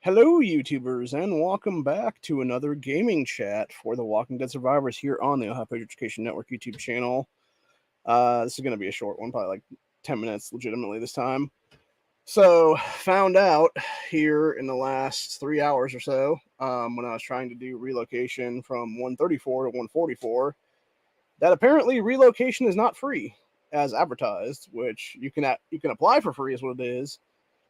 Hello, YouTubers, and welcome back to another gaming chat for the Walking Dead Survivors here on the Ohio Public Education Network YouTube channel. This is going to be a short one, probably like 10 minutes legitimately this time. So, found out here in the last 3 hours or so, when I was trying to do relocation from 134 to 144, that apparently relocation is not free as advertised, which you can apply for free is what it is.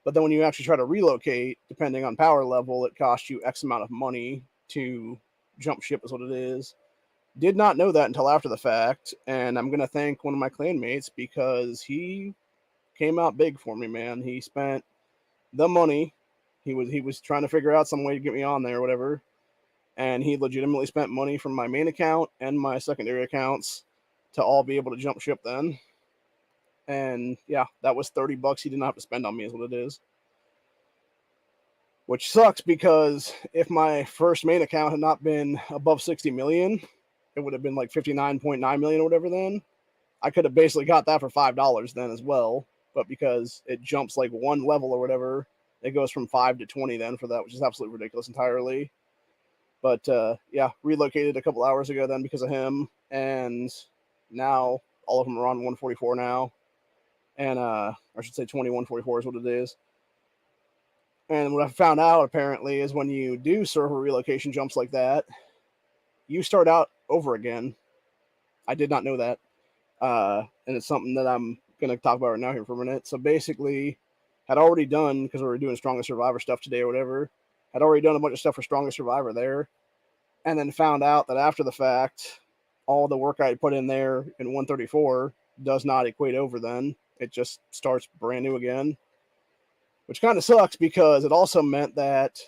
But then when you actually try to relocate, depending on power level, it costs you X amount of money to jump ship is what it is. Did not know that until after the fact, and I'm going to thank one of my clanmates because he came out big for me, man. He spent the money. He was trying to figure out some way to get me on there or whatever, and he legitimately spent money from my main account and my secondary accounts to all be able to jump ship then. And yeah, that was $30 he didn't have to spend on me is what it is. Which sucks because if my first main account had not been above 60 million, it would have been like 59.9 million or whatever then. I could have basically got that for $5 then as well. But because it jumps like one level or whatever, it goes from 5 to 20 then for that, which is absolutely ridiculous entirely. But yeah, relocated a couple hours ago then because of him. And now all of them are on 144 now. And I should say 2144 is what it is. And what I found out apparently is when you do server relocation jumps like that, you start out over again. I did not know that. And it's something that I'm going to talk about right now here for a minute. So basically, had already done, because we were doing Strongest Survivor stuff today or whatever, had already done a bunch of stuff for Strongest Survivor there. And then found out that after the fact, all the work I had put in there in 134 does not equate over then. It just starts brand new again. Which kind of sucks because it also meant that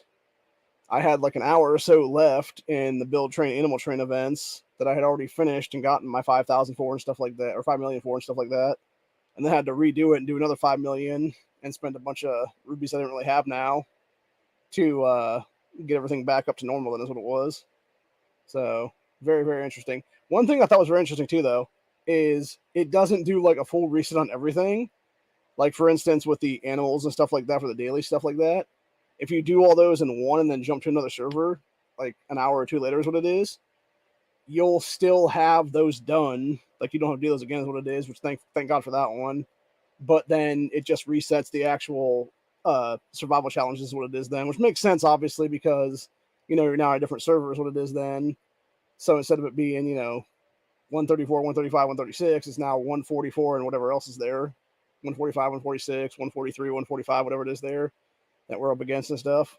I had like an hour or so left in the build train animal train events that I had already finished and gotten my 5,000 for and stuff like that, or 5 million for and stuff like that. And then had to redo it and do another 5 million and spend a bunch of rubies I didn't really have now to get everything back up to normal. Then is what it was. So very, very interesting. One thing I thought was very interesting too, though, is it doesn't do like a full reset on everything. Like, for instance, with the animals and stuff like that for the daily stuff like that, if you do all those in one and then jump to another server, like an hour or two later is what it is, you'll still have those done. Like, you don't have to do those again is what it is, which thank God for that one. But then it just resets the actual survival challenges is what it is then, which makes sense, obviously, because, you're now at a different server is what it is then. So instead of it being, 134, 135, 136, it's now 144 and whatever else is there. 145, 146, 143, 145, whatever it is there that we're up against and stuff.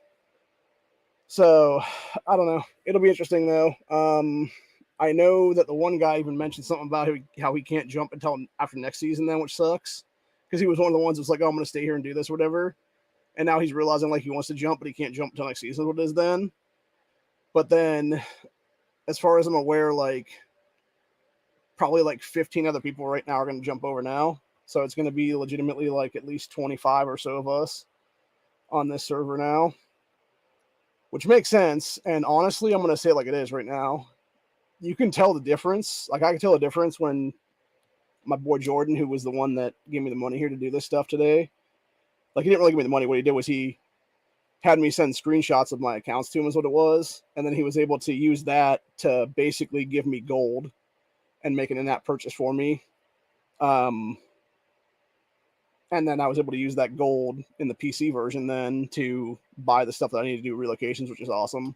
So, I don't know. It'll be interesting, though. I know that the one guy even mentioned something about how he can't jump until after next season then, which sucks. Because he was one of the ones that's like, oh, I'm going to stay here and do this or whatever. And now he's realizing, like, he wants to jump, but he can't jump until next season, what it is then. But then, as far as I'm aware, like, probably like 15 other people right now are going to jump over now. So it's going to be legitimately like at least 25 or so of us on this server now, which makes sense. And honestly, I'm going to say it like it is right now. You can tell the difference. Like, I can tell the difference when my boy Jordan, who was the one that gave me the money here to do this stuff today, like, he didn't really give me the money. What he did was he had me send screenshots of my accounts to him is what it was. And then he was able to use that to basically give me gold and make an in-app purchase for me. And then I was able to use that gold in the PC version then to buy the stuff that I need to do relocations, which is awesome.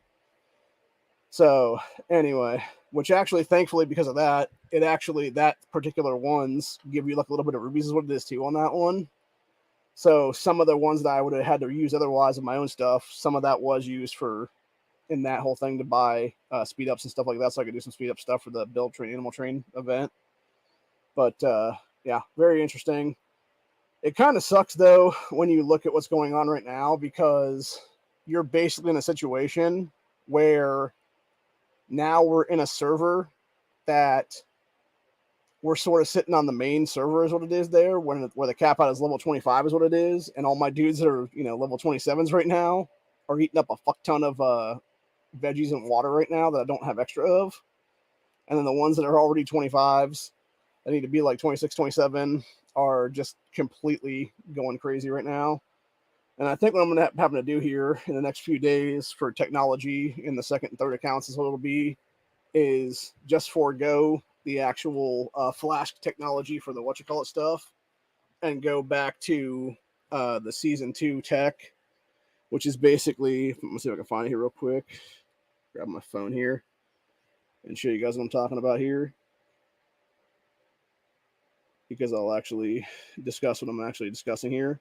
So anyway, which actually, thankfully, because of that, that particular ones give you like a little bit of rubies is what it is too on that one. So some of the ones that I would have had to use otherwise of my own stuff, some of that was used for in that whole thing to buy speed ups and stuff like that. So I could do some speed up stuff for the build train animal train event. But yeah, very interesting. It kind of sucks, though, when you look at what's going on right now, because you're basically in a situation where now we're in a server that we're sort of sitting on the main server is what it is there, where the cap out is level 25 is what it is, and all my dudes that are, level 27s right now are eating up a fuck ton of veggies and water right now that I don't have extra of. And then the ones that are already 25s that need to be like 26, 27 are just completely going crazy right now. And I think what I'm going to happen to do here in the next few days for technology in the second and third accounts is what it'll be, is just forego the actual Flash technology for the whatchamacallit stuff and go back to the season 2 tech, which is basically, let me see if I can find it here real quick. Grab my phone here and show you guys what I'm talking about here, because I'll actually discuss what I'm actually discussing here.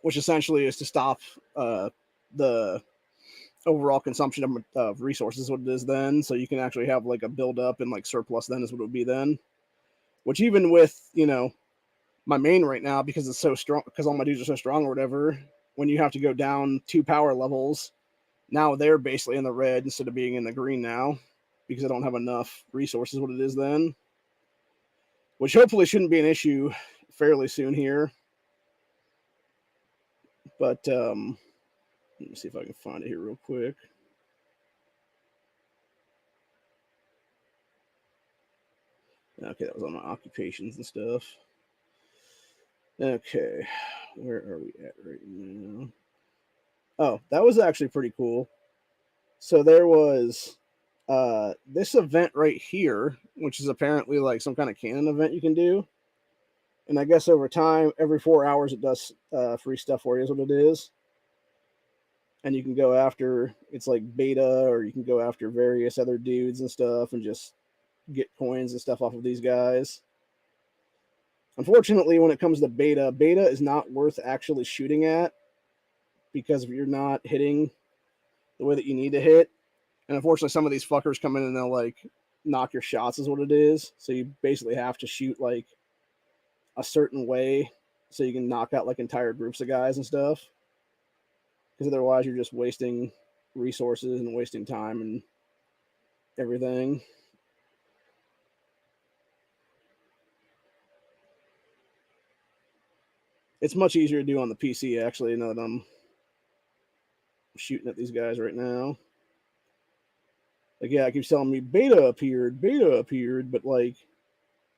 Which essentially is to stop the overall consumption of resources, what it is then, so you can actually have like a build up and like surplus then is what it would be then. Which even with, you know, my main right now, because it's so strong, because all my dudes are so strong or whatever, when you have to go down 2 power levels, now they're basically in the red instead of being in the green now, because I don't have enough resources, what it is then. Which hopefully shouldn't be an issue fairly soon here. But let me see if I can find it here real quick. Okay, that was on my occupations and stuff. Okay, where are we at right now? Oh, that was actually pretty cool. So there was this event right here, which is apparently like some kind of cannon event you can do. And I guess over time, every 4 hours, it does free stuff for you, is what it is. And you can go after, it's like beta, or you can go after various other dudes and stuff and just get coins and stuff off of these guys. Unfortunately, when it comes to beta, beta is not worth actually shooting at, because if you're not hitting the way that you need to hit, and unfortunately some of these fuckers come in and they'll like knock your shots is what it is. So you basically have to shoot like a certain way so you can knock out like entire groups of guys and stuff, because otherwise you're just wasting resources and wasting time and everything. It's much easier to do on the PC, actually, now that I'm shooting at these guys right now. Like, yeah, it keeps telling me beta appeared, but like,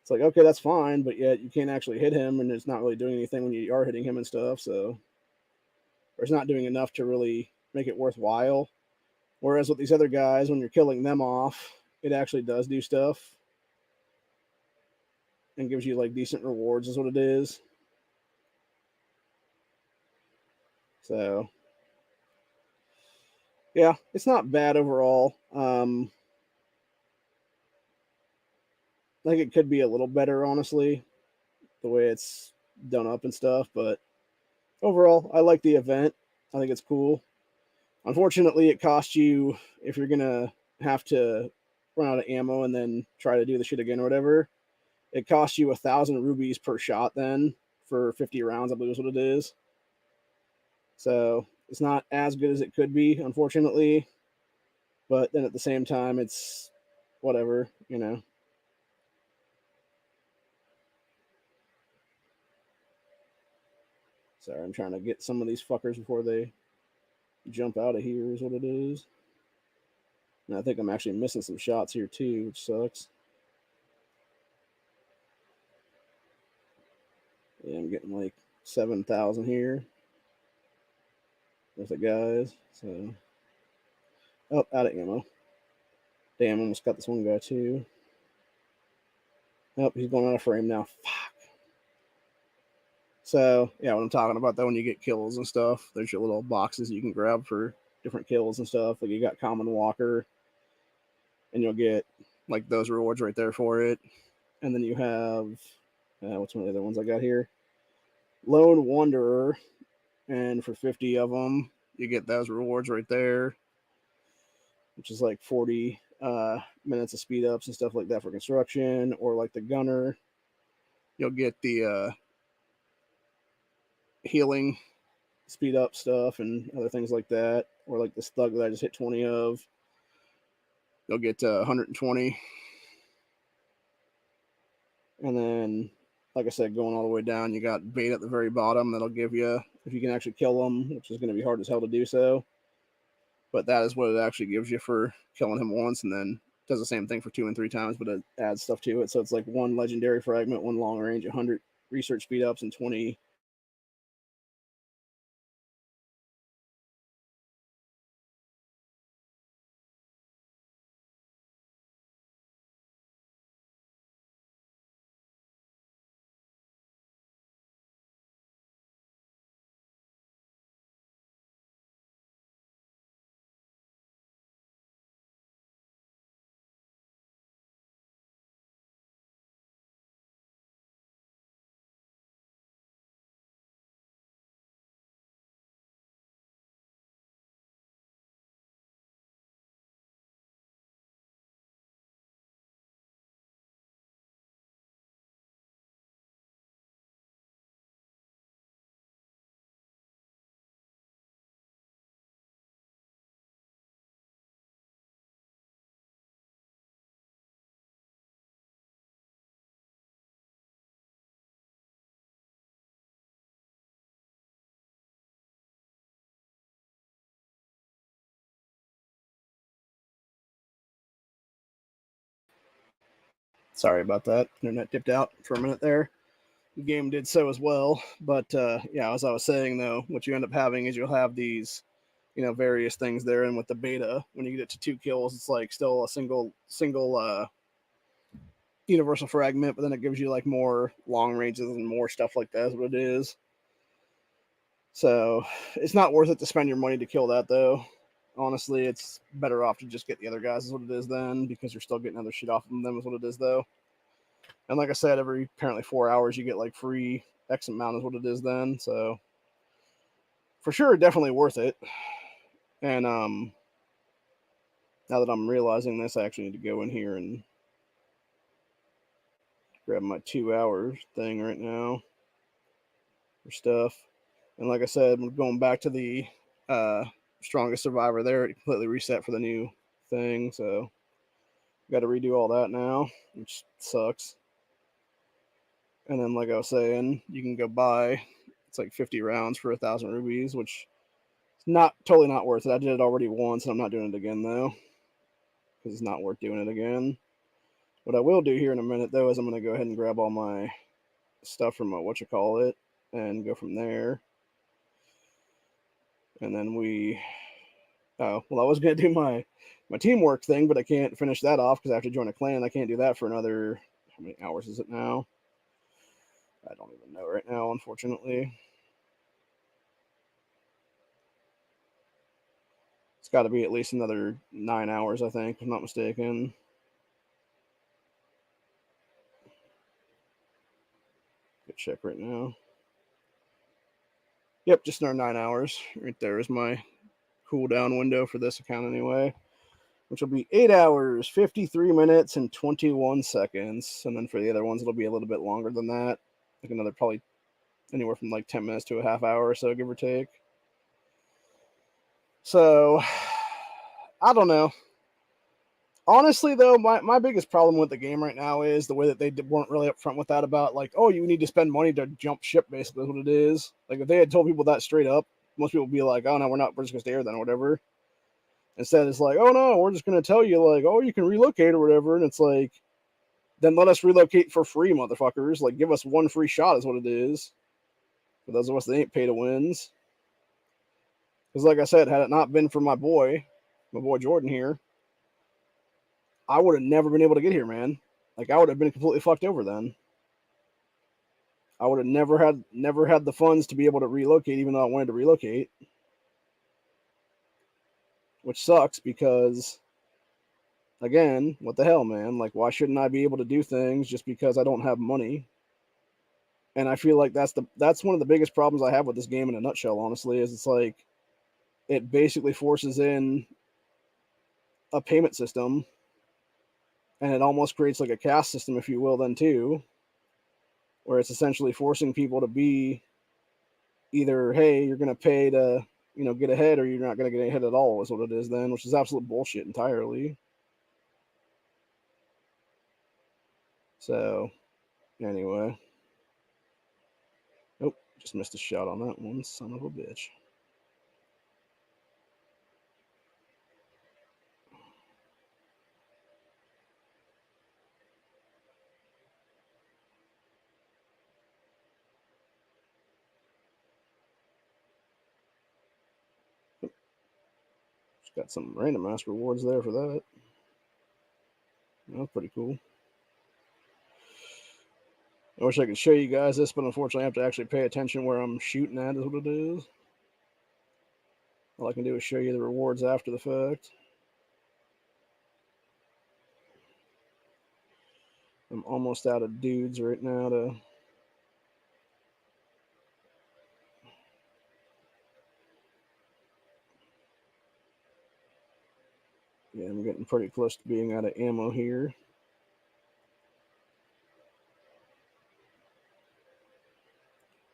it's like, okay, that's fine, but yet you can't actually hit him, and it's not really doing anything when you are hitting him and stuff, so, or it's not doing enough to really make it worthwhile. Whereas with these other guys, when you're killing them off, it actually does do stuff and gives you like decent rewards, is what it is. So, yeah, it's not bad overall. I think it could be a little better, honestly, the way it's done up and stuff. But overall, I like the event. I think it's cool. Unfortunately, it costs you, if you're gonna have to run out of ammo and then try to do the shit again or whatever, it costs you 1,000 rubies per shot then for 50 rounds, I believe is what it is. So it's not as good as it could be, unfortunately. But then at the same time, it's whatever, you know. Sorry, I'm trying to get some of these fuckers before they jump out of here, is what it is. And I think I'm actually missing some shots here too, which sucks. Yeah, I'm getting like 7,000 here with the guys. So, oh, out of ammo. Damn, almost got this one guy too. Oh, he's going out of frame now. Fuck. So, yeah, what I'm talking about, though, when you get kills and stuff, there's your little boxes you can grab for different kills and stuff. Like, you got Common Walker, and you'll get, like, those rewards right there for it. And then you have, what's one of the other ones I got here? Lone Wanderer, and for 50 of them, you get those rewards right there, which is like 40 minutes of speed ups and stuff like that for construction. Or like the Gunner, you'll get the healing speed up stuff and other things like that. Or like this Thug that I just hit 20 of, you'll get 120. And then, like I said, going all the way down, you got bait at the very bottom that'll give you, if you can actually kill them, which is going to be hard as hell to do so. But that is what it actually gives you for killing him once, and then does the same thing for 2 and 3 times, but it adds stuff to it. So it's like 1 legendary fragment, 1 long range, 100 research speed ups, and 20 Sorry about that. Internet dipped out for a minute there. The game did so as well. But yeah, as I was saying though, what you end up having is you'll have these, various things there, and with the beta, when you get to 2 kills, it's like still a single universal fragment, but then it gives you like more long ranges and more stuff like that is what it is. So it's not worth it to spend your money to kill that though. Honestly, it's better off to just get the other guys is what it is then, because you're still getting other shit off of them is what it is though. And like I said, every apparently 4 hours you get like free X amount is what it is then. So for sure, definitely worth it. And now that I'm realizing this, I actually need to go in here and grab my 2-hour thing right now for stuff. And like I said, going back to the strongest survivor there, it completely reset for the new thing. So got to redo all that now, which sucks. And then, like I was saying, you can go buy, it's like 50 rounds for 1,000 rubies, which is totally not worth it. I did it already once, and I'm not doing it again though, because it's not worth doing it again. What I will do here in a minute though is I'm going to go ahead and grab all my stuff from whatchamacallit and go from there. And then I was going to do my teamwork thing, but I can't finish that off because I have to join a clan. I can't do that for another, how many hours is it now? I don't even know right now, unfortunately. It's got to be at least another 9 hours, I think, if I'm not mistaken. Good check right now. Yep, just another 9 hours. Right there is my cooldown window for this account anyway, which will be 8 hours, 53 minutes, and 21 seconds. And then for the other ones, it'll be a little bit longer than that. Like another probably anywhere from like 10 minutes to a half hour or so, give or take. So, I don't know. Honestly, though, my biggest problem with the game right now is the way that they weren't really upfront with that about, like, oh, you need to spend money to jump ship, basically, is what it is. Like, if they had told people that straight up, most people would be like, oh, no, we're just going to stay here then, or whatever. Instead, it's like, oh, no, we're just going to tell you, like, oh, you can relocate or whatever. And it's like, then let us relocate for free, motherfuckers. Like, give us one free shot is what it is. For those of us that ain't pay to wins. Because, like I said, had it not been for my boy Jordan here, I would have never been able to get here, man. Like, I would have been completely fucked over then. I would have never had the funds to be able to relocate, even though I wanted to relocate. Which sucks because, again, what the hell, man? Like, why shouldn't I be able to do things just because I don't have money? And I feel like that's one of the biggest problems I have with this game in a nutshell, honestly, is it's like it basically forces in a payment system, and it almost creates like a caste system, if you will, then too, where it's essentially forcing people to be either, hey, you're going to pay to, get ahead, or you're not going to get ahead at all, is what it is then, which is absolute bullshit entirely. So, anyway. Nope, just missed a shot on that one, son of a bitch. Just got some random ass rewards there for that. That's pretty cool. I wish I could show you guys this, but unfortunately I have to actually pay attention where I'm shooting at is what it is. All I can do is show you the rewards after the fact. I'm almost out of dudes right now to... Yeah, I'm getting pretty close to being out of ammo here.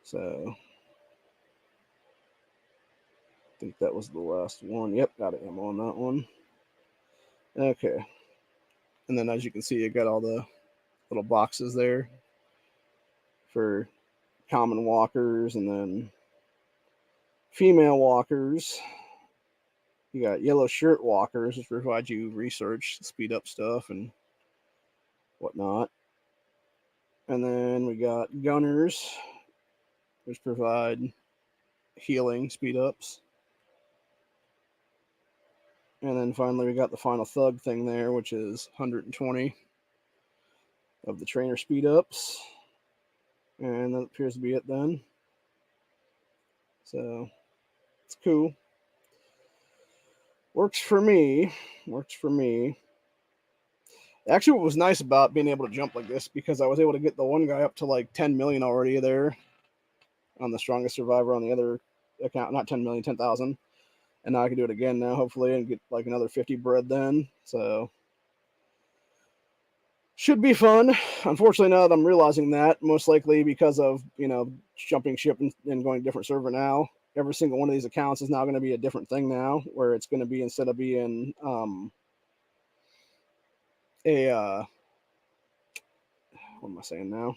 So... I think that was the last one. Yep, got ammo on that one. Okay. And then as you can see, I got all the little boxes there for common walkers, and then female walkers. You got yellow shirt walkers, which provide you research, speed up stuff, and whatnot. And then we got gunners, which provide healing speed ups. And then finally we got the final thug thing there, which is 120 of the trainer speed ups. And that appears to be it then. So it's cool. Works for me. Works for me. Actually, what was nice about being able to jump like this, because I was able to get the one guy up to like 10 million already there on the strongest survivor on the other account. Not 10 million, 10,000. And now I can do it again now, hopefully, and get like another 50 bread then. So should be fun. Unfortunately, now that I'm realizing that, most likely because of, jumping ship and going to different server now, every single one of these accounts is now going to be a different thing now, where it's going to be, instead of being what am I saying now?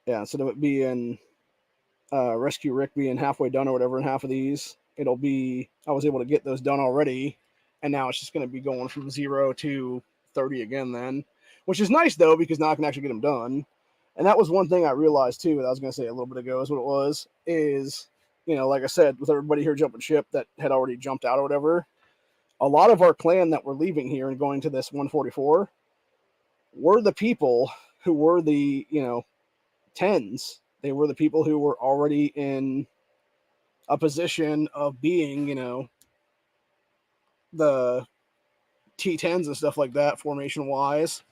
Yeah, instead of it being Rescue Rick being halfway done or whatever in half of these, it'll be, I was able to get those done already, and now it's just going to be going from 0 to 30 again then, which is nice though, because now I can actually get them done. And that was one thing I realized too, that I was going to say a little bit ago, is what it was, is, like I said, with everybody here jumping ship that had already jumped out or whatever, a lot of our clan that were leaving here and going to this 144 were the people who were the, 10s. They were the people who were already in a position of being, the T10s and stuff like that, formation wise.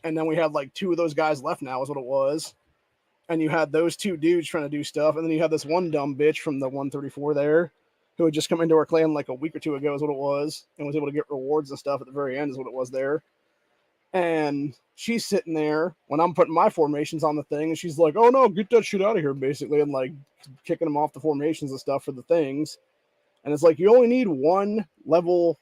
And then we had like 2 of those guys left now, is what it was. And you had those 2 dudes trying to do stuff. And then you had this one dumb bitch from the 134 there who had just come into our clan like a week or 2 ago, is what it was, and was able to get rewards and stuff at the very end, is what it was there. And she's sitting there when I'm putting my formations on the thing, and she's like, "Oh no, get that shit out of here," basically, and like kicking them off the formations and stuff for the things. And it's like, you only need one level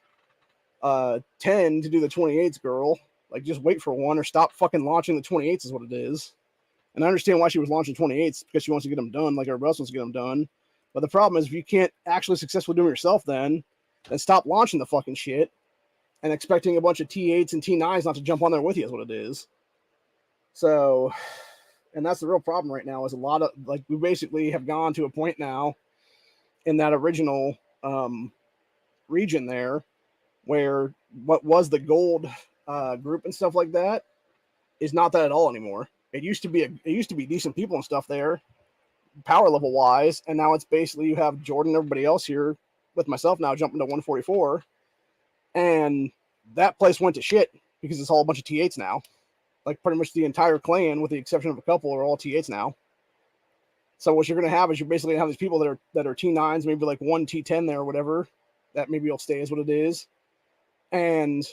10 to do the 28s, girl. Like, just wait for one, or stop fucking launching the 28s, is what it is. And I understand why she was launching 28s, because she wants to get them done, like everybody else wants to get them done. But the problem is, if you can't actually successfully do them yourself, then stop launching the fucking shit and expecting a bunch of T8s and T9s not to jump on there with you, is what it is. So, and that's the real problem right now, is a lot of, like, we basically have gone to a point now in that original region there where what was the gold group and stuff like that is not that at all anymore. It used to be decent people and stuff there, power level wise, and now it's basically, you have Jordan and everybody else here with myself now jumping to 144, and that place went to shit because it's all a bunch of T8s now. Like, pretty much the entire clan, with the exception of a couple, are all T8s now. So what you're going to have is, you're basically going to have these people that are T9s, maybe like one T10 there or whatever, that maybe will stay as what it is. And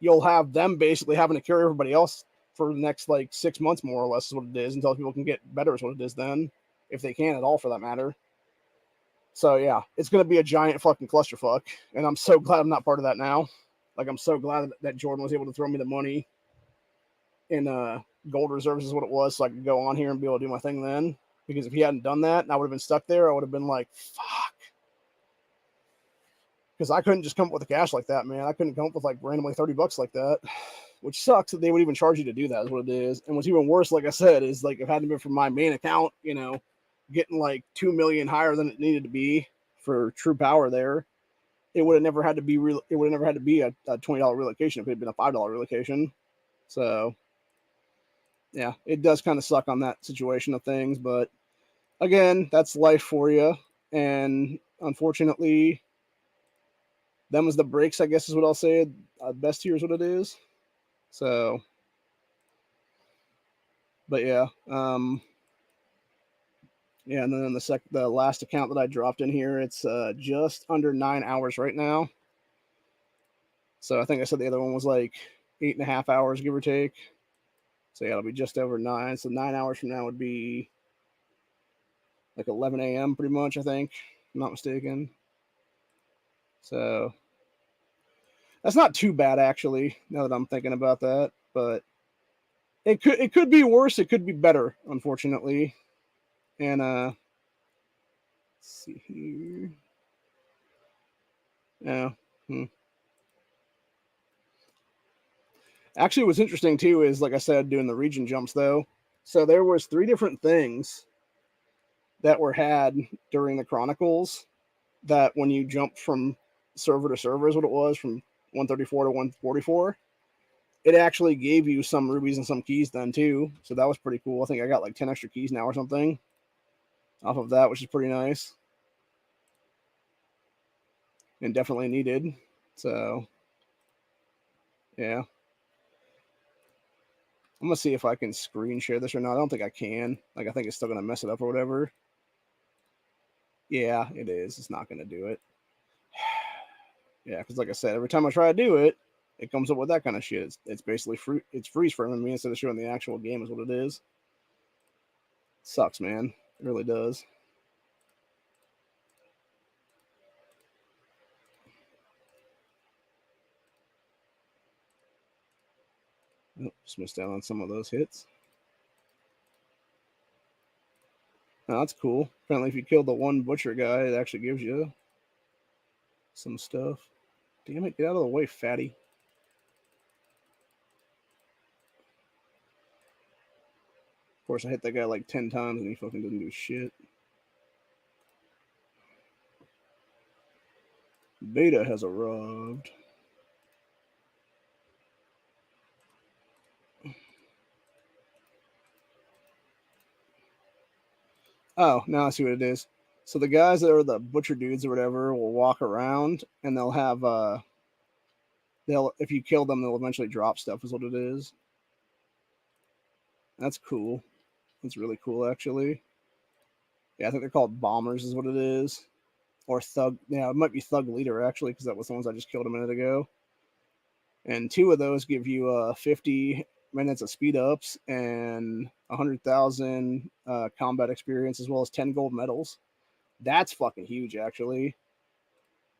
you'll have them basically having to carry everybody else for the next like 6 months, more or less, is what it is, until people can get better, is what it is then, if they can at all, for that matter. So yeah, it's going to be a giant fucking clusterfuck, and I'm so glad I'm not part of that now. Like, I'm so glad that Jordan was able to throw me the money in gold reserves, is what it was, so I could go on here and be able to do my thing then. Because if he hadn't done that and I would have been stuck there, I would have been like, fuck. Because I couldn't just come up with the cash like that, man. I couldn't come up with like randomly $30 like that, which sucks that they would even charge you to do that, is what it is. And what's even worse, like I said, is like, if it hadn't been for my main account, getting like 2 million higher than it needed to be for true power there, it would have never had to be real. It would have never had to be a $20 relocation if it had been a $5 relocation. So yeah, it does kind of suck on that situation of things, but again, that's life for you. And unfortunately, them as the breaks, I guess, is what I'll say. Best here is what it is. So, but yeah, yeah. And then the last account that I dropped in here, it's just under 9 hours right now. So I think I said the other one was like 8.5 hours, give or take. So yeah, it'll be just over 9. So 9 hours from now would be like 11 a.m. pretty much, I think, if I'm not mistaken. So that's not too bad, actually, now that I'm thinking about that. But it could be worse. It could be better, unfortunately. And let's see here. Yeah. Actually, what's interesting too is, like I said, doing the region jumps though. So there was 3 different things that were had during the Chronicles that when you jump from server to server is what it was, from 134 to 144. It actually gave you some rubies and some keys then too. So that was pretty cool. I think I got like 10 extra keys now or something off of that, which is pretty nice. And definitely needed. So yeah. I'm gonna see if I can screen share this or not. I don't think I can. Like, I think it's still gonna mess it up or whatever. Yeah, it is. It's not gonna do it. Yeah, because like I said, every time I try to do it, it comes up with that kind of shit. It's basically it's freeze framing me instead of showing the actual game is what it is. Sucks, man. It really does. Oh, just missed out on some of those hits. Oh, that's cool. Apparently, if you kill the one butcher guy, it actually gives you some stuff. Damn it, get out of the way, fatty. Of course, I hit that guy like 10 times and he fucking doesn't do shit. Beta has arrived. Oh, now I see what it is. So the guys that are the butcher dudes or whatever will walk around and they'll have if you kill them, they'll eventually drop stuff is what it is. That's cool. That's really cool actually. Yeah, I think they're called bombers is what it is. Or thug. Yeah, it might be thug leader actually, because that was the ones I just killed a minute ago. And 2 of those give you 50 minutes of speed ups and 100,000 combat experience, as well as 10 gold medals. That's fucking huge, actually.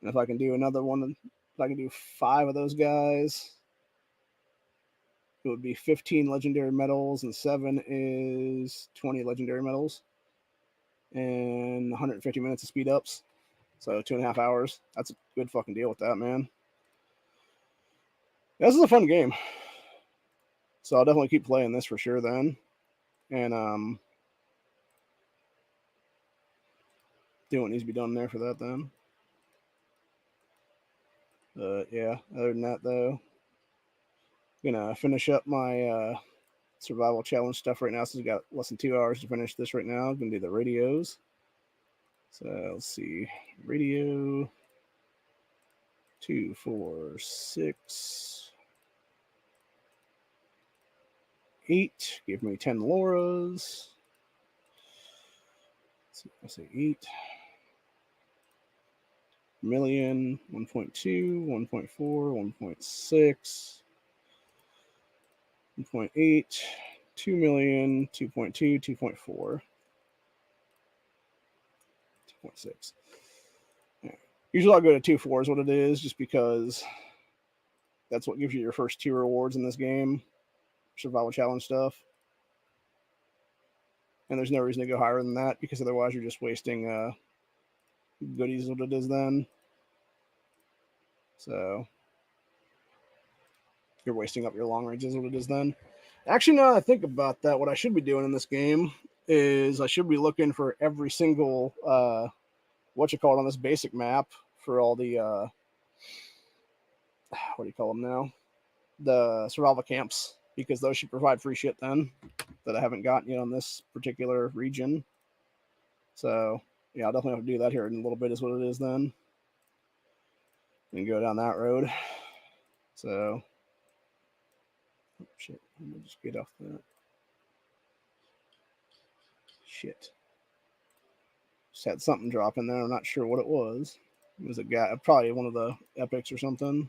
And if I can do another one, if I can do 5 of those guys, it would be 15 legendary medals, and 7 is 20 legendary medals, and 150 minutes of speed ups. So 2.5 hours. That's a good fucking deal with that, man. This is a fun game. So I'll definitely keep playing this for sure then. And do what needs to be done there for that then. Yeah, other than that though, gonna finish up my survival challenge stuff right now. So we got less than 2 hours to finish this right now. I'm gonna do the radios. So let's see, radio 2, 4, 6, 8. Give me 10 Lauras. Let's say 8 million, 1.2, 1.4, 1.6, 1.8, 2 million, 2.2, 2.4, 2.6. Usually I'll go to 2.4 is what it is, just because that's what gives you your first 2 rewards in this game, survival challenge stuff. And there's no reason to go higher than that, because otherwise you're just wasting goodies is what it is then. So you're wasting up your long range is what it is then. Actually, now that I think about that, what I should be doing in this game is I should be looking for every single on this basic map for all the what do you call them now? The survival camps, because those should provide free shit then that I haven't gotten yet on this particular region. So yeah, I'll definitely have to do that here in a little bit is what it is then. And go down that road. So oh, shit, let me just get off that. Shit. Just had something drop in there. I'm not sure what it was. It was a guy, probably one of the epics or something.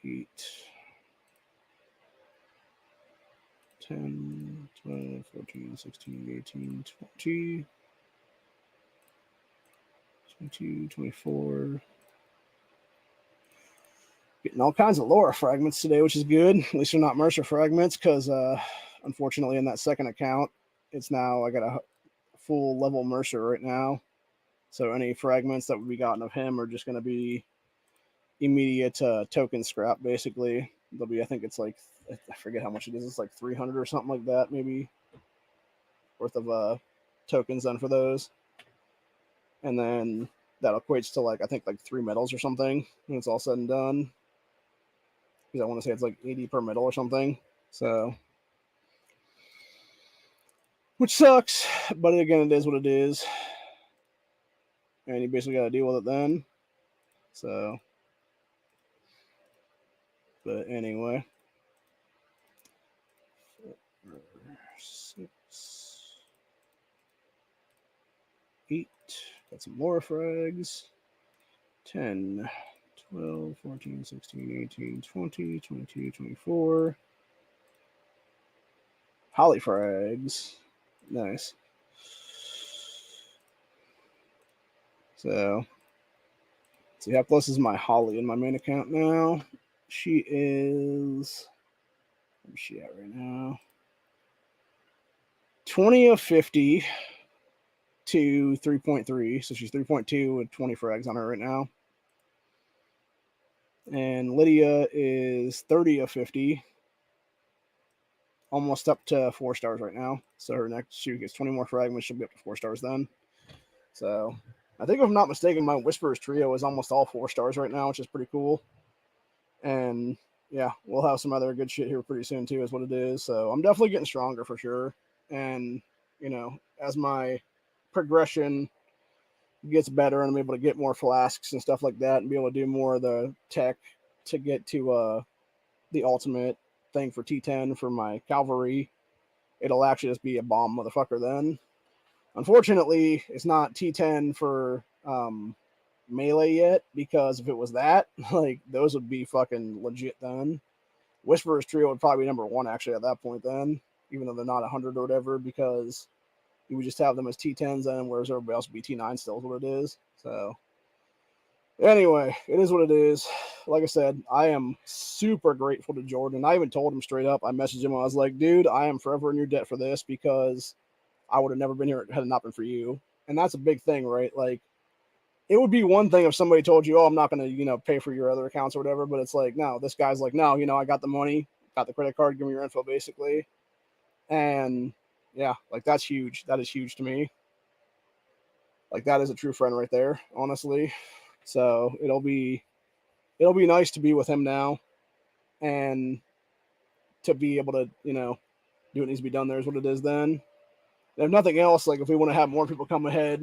8, 10, 12, 14, 16, 18, 20, 22, 24. Getting all kinds of Laura fragments today, which is good. At least they're not Mercer fragments, because unfortunately in that second account, it's now I got a full level Mercer right now. So any fragments that would be gotten of him are just going to be immediate token scrap. Basically, there'll be, I think it's like, I forget how much it is. It's like 300 or something like that, maybe, worth of tokens then for those, and then that equates to like, I think like 3 medals or something when it's all said and done. Because I want to say it's like 80 per medal or something. So, which sucks, but again, it is what it is, and you basically got to deal with it then. So, but anyway, 6, 8, got some more frags. 10, 12, 14, 16, 18, 20, 22, 24. Holly frags. Nice. So, let's see how close is my Holly in my main account now. She is, where's she at right now? 20 of 50 to 3.3. So she's 3.2 with 20 frags on her right now. And Lydia is 30 of 50. Almost up to 4 stars right now. So her next, she gets 20 more fragments. She'll be up to 4 stars then. So I think if I'm not mistaken, my Whisperers trio is almost all 4 stars right now, which is pretty cool. And yeah, we'll have some other good shit here pretty soon too, is what it is. So I'm definitely getting stronger for sure. And, you know, as my progression gets better and I'm able to get more flasks and stuff like that and be able to do more of the tech to get to the ultimate thing for T10 for my cavalry, it'll actually just be a bomb motherfucker then. Unfortunately, it's not T10 for melee yet, because if it was that, like, those would be fucking legit then. Whisperer's trio would probably be number 1 actually at that point then, even though they're not 100 or whatever, because you would just have them as T10s then, whereas everybody else would be T9 still is what it is. So anyway, it is what it is. Like I said, I am super grateful to Jordan. I even told him straight up. I messaged him. I was like, dude, I am forever in your debt for this, because I would have never been here had it not been for you. And that's a big thing, right? Like, it would be one thing if somebody told you, oh, I'm not going to, you know, pay for your other accounts or whatever. But it's like, no, this guy's like, no, you know, I got the money, got the credit card, give me your info, basically. And yeah, like, that's huge. That is huge to me. Like, that is a true friend right there, honestly. So it'll be nice to be with him now, and to be able to, you know, do what needs to be done there is what it is then. And if nothing else, like, if we want to have more people come ahead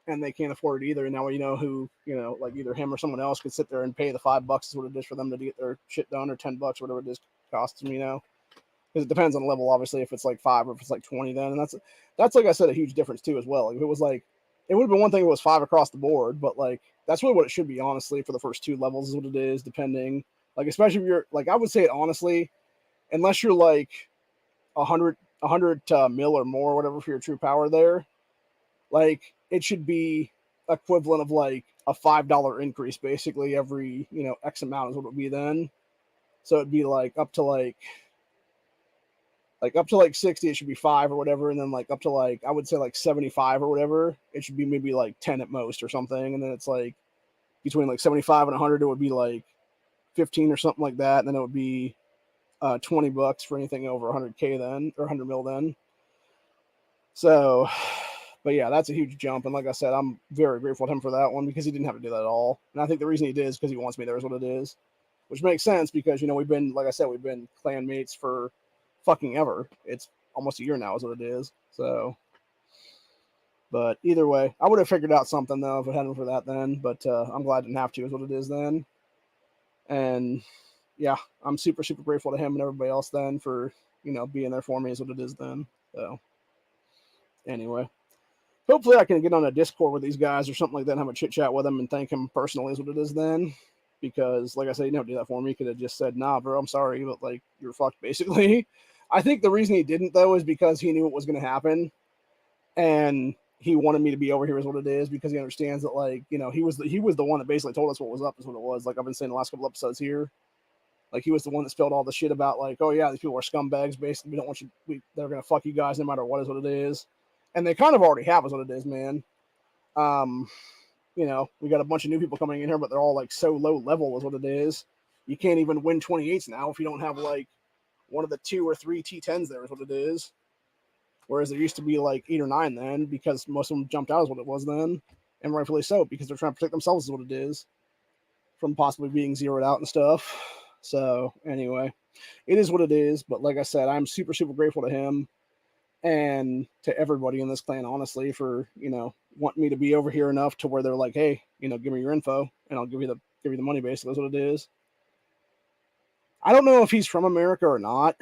and they can't afford it either, and now we know who, you know, like either him or someone else could sit there and pay the $5 is what it is for them to get their shit done, or $10, whatever it is costs them, you know, because it depends on the level, obviously, if it's like 5 or if it's like 20 then. And that's like I said, a huge difference too as well. Like, if it was like, it would have been one thing if it was 5 across the board, but like, that's really what it should be, honestly, for the first 2 levels is what it is, depending. Like, especially if you're, like, I would say it honestly, unless you're like 100 mil or more, or whatever, for your true power there, like, it should be equivalent of like a $5 increase basically every, you know, X amount is what it would be then. So it'd be like up to like 60, it should be 5 or whatever, and then like up to like, I would say like 75 or whatever, it should be maybe like 10 at most or something. And then it's like between like 75 and 100, it would be like 15 or something like that. And then it would be $20 for anything over 100K then, or 100 mil then. So, but yeah, that's a huge jump. And like I said, I'm very grateful to him for that one, because he didn't have to do that at all. And I think the reason he did is because he wants me there is what it is, which makes sense, because, you know, we've been, like I said, we've been clan mates for fucking ever. It's almost a year now is what it is. So, but either way, I would have figured out something though if it hadn't been for that then. But I'm glad I didn't have to is what it is then. And yeah, I'm super, super grateful to him and everybody else then for, you know, being there for me is what it is then. So anyway, hopefully I can get on a Discord with these guys or something like that and have a chit chat with them and thank him personally is what it is then. Because like I said, he never did that for me. He could have just said, nah, bro, I'm sorry, but like, you're fucked basically. I think the reason he didn't though is because he knew what was going to happen, and he wanted me to be over here is what it is, because he understands that, like, you know, he was the one that basically told us what was up is what it was. Like I've been saying the last couple episodes here, like, he was the one that spilled all the shit about, like, oh yeah, these people are scumbags, basically, we don't want you, they're gonna fuck you guys no matter what is what it is. And they kind of already have is what it is, man. you know, we got a bunch of new people coming in here, but they're all like so low level is what it is. You can't even win 28s now if you don't have like one of the 2 or 3 T10s there is what it is. Whereas there used to be like 8 or 9 then, because most of them jumped out is what it was then. And rightfully so, because they're trying to protect themselves is what it is from possibly being zeroed out and stuff. So anyway, it is what it is. But like I said, I'm super, super grateful to him and to everybody in this clan, honestly, for, you know, wanting me to be over here enough to where they're like, hey, you know, give me your info and I'll give you the money, basically is what it is. I don't know if he's from America or not,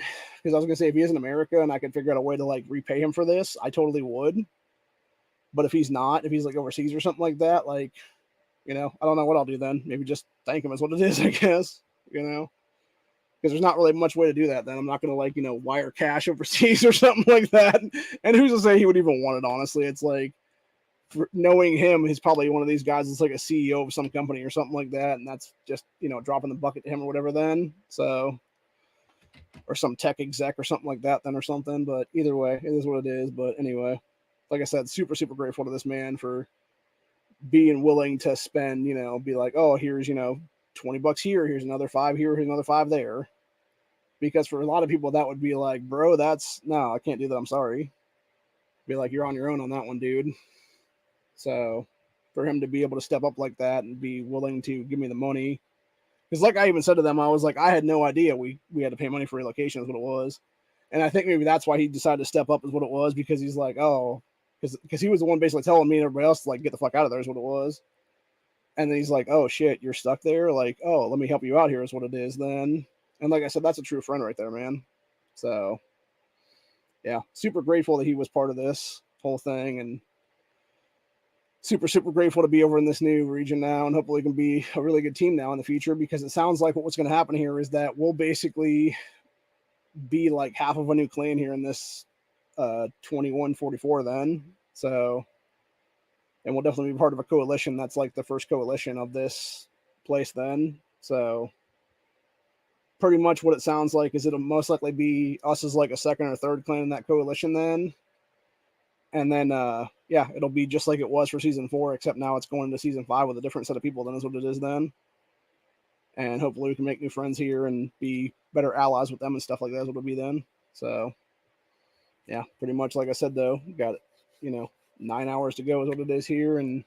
because I was gonna say if he is in America and I could figure out a way to like repay him for this, I totally would. But if he's not, if he's like overseas or something like that, like, you know, I don't know what I'll do then. Maybe just thank him is what it is, I guess. You know, because there's not really much way to do that. Then I'm not gonna like, you know, wire cash overseas or something like that. And who's to say he would even want it? Honestly, it's like, for knowing him, he's probably one of these guys that's like a CEO of some company or something like that, and that's just, you know, dropping the bucket to him or whatever. Then so. Or some tech exec or something like that then or something. But either way, it is what it is. But anyway, like I said, super, super grateful to this man for being willing to spend, you know, be like, oh, here's, you know, $20 here, here's another 5 here, here's another 5 there. Because for a lot of people, that would be like, bro, that's no, I can't do that. I'm sorry. Be like, you're on your own on that one, dude. So for him to be able to step up like that and be willing to give me the money. Because like I even said to them, I was like, I had no idea we had to pay money for relocation is what it was. And I think maybe that's why he decided to step up is what it was, because he's like, oh, because he was the one basically telling me and everybody else to like get the fuck out of there is what it was. And then he's like, oh shit, you're stuck there? Like, oh, let me help you out here is what it is then. And like I said, that's a true friend right there, man. So yeah, super grateful that he was part of this whole thing, and super, super grateful to be over in this new region now, and hopefully can be a really good team now in the future, because it sounds like what's going to happen here is that we'll basically be like half of a new clan here in this 2144 then. So, and we'll definitely be part of a coalition that's like the first coalition of this place then. So pretty much what it sounds like is it'll most likely be us as like a second or third clan in that coalition then. And then yeah, it'll be just like it was for season 4, except now it's going into season 5 with a different set of people than is what it is then. And hopefully we can make new friends here and be better allies with them and stuff like that is what it'll be then. So yeah, pretty much like I said though, got, you know, 9 hours to go is what it is here, and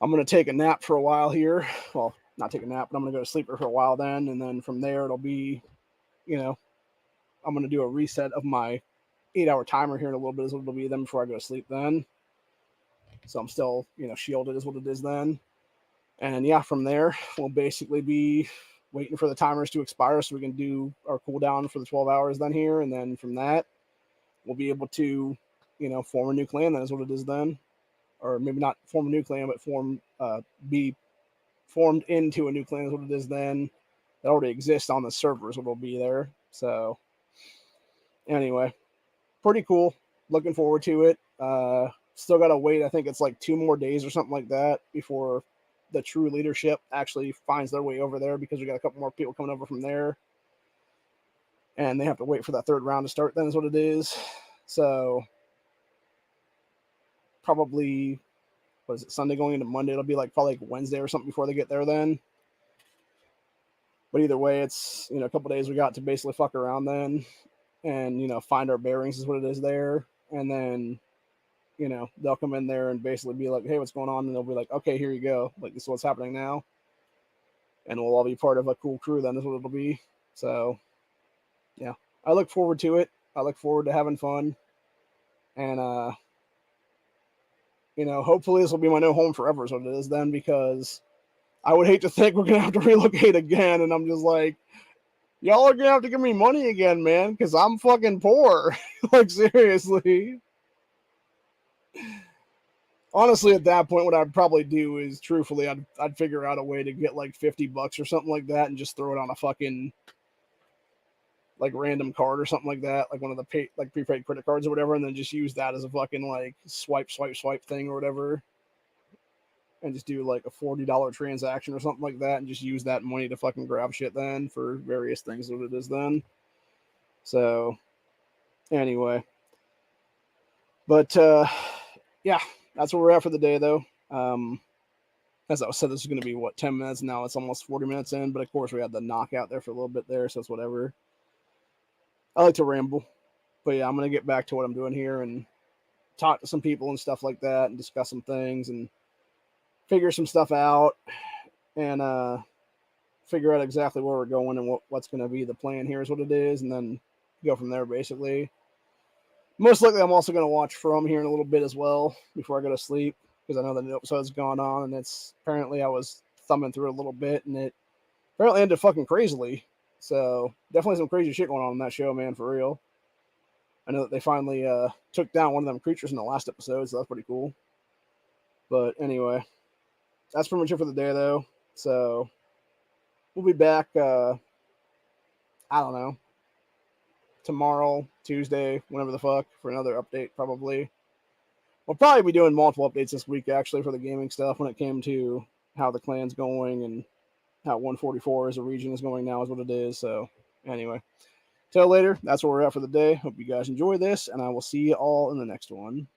I'm gonna take a nap for a while here. Well, not take a nap, but I'm gonna go to sleep for a while then, and then from there it'll be, you know, I'm gonna do a reset of my 8-hour timer here in a little bit is what it'll be then before I go to sleep then. So I'm still, you know, shielded is what it is then. And yeah, from there we'll basically be waiting for the timers to expire so we can do our cooldown for the 12 hours then here, and then from that we'll be able to, you know, form a new clan. That is what it is then. Or maybe not form a new clan, but be formed into a new clan is what it is then. That already exists on the servers, what will be there. So anyway, pretty cool. Looking forward to it. Still got to wait. I think it's like 2 more days or something like that before the true leadership actually finds their way over there, because we got a couple more people coming over from there. And they have to wait for that 3rd round to start then is what it is. So probably, what is it, Sunday going into Monday? It'll be like probably like Wednesday or something before they get there then. But either way, it's, you know, a couple days we got to basically fuck around then and, you know, find our bearings is what it is there. And then, you know, they'll come in there and basically be like, hey, what's going on? And they'll be like, okay, here you go. Like, this is what's happening now. And we'll all be part of a cool crew then is what it'll be. So yeah, I look forward to it. I look forward to having fun. And, you know, hopefully this will be my new home forever is what it is then, because I would hate to think we're going to have to relocate again. And I'm just like, y'all are going to have to give me money again, man, because I'm fucking poor. Like, seriously. Honestly, at that point, what I'd probably do is, truthfully, I'd figure out a way to get like $50 or something like that and just throw it on a fucking like random card or something like that, like one of the like prepaid credit cards or whatever, and then just use that as a fucking like swipe thing or whatever, and just do like a $40 transaction or something like that, and just use that money to fucking grab shit then for various things that it is then. So anyway, but yeah, that's where we're at for the day though. As I said, this is going to be, 10 minutes? Now it's almost 40 minutes in, but of course we had the knockout there for a little bit there, so it's whatever. I like to ramble. But yeah, I'm going to get back to what I'm doing here and talk to some people and stuff like that and discuss some things and figure some stuff out and figure out exactly where we're going and what's going to be the plan here is what it is, and then go from there basically. Most likely I'm also going to watch From here in a little bit as well before I go to sleep, because I know the new episode's gone on, and it's apparently I was thumbing through it a little bit, and it apparently ended fucking crazily. So definitely some crazy shit going on in that show, man, for real. I know that they finally took down one of them creatures in the last episode, so that's pretty cool. But anyway, that's pretty much it for the day, though. So we'll be back, I don't know, tomorrow, Tuesday, whenever the fuck, for another update, probably. We'll probably be doing multiple updates this week, actually, for the gaming stuff when it came to how the clan's going and how 144 as a region is going now is what it is. So anyway, till later, that's where we're at for the day. Hope you guys enjoy this, and I will see you all in the next one.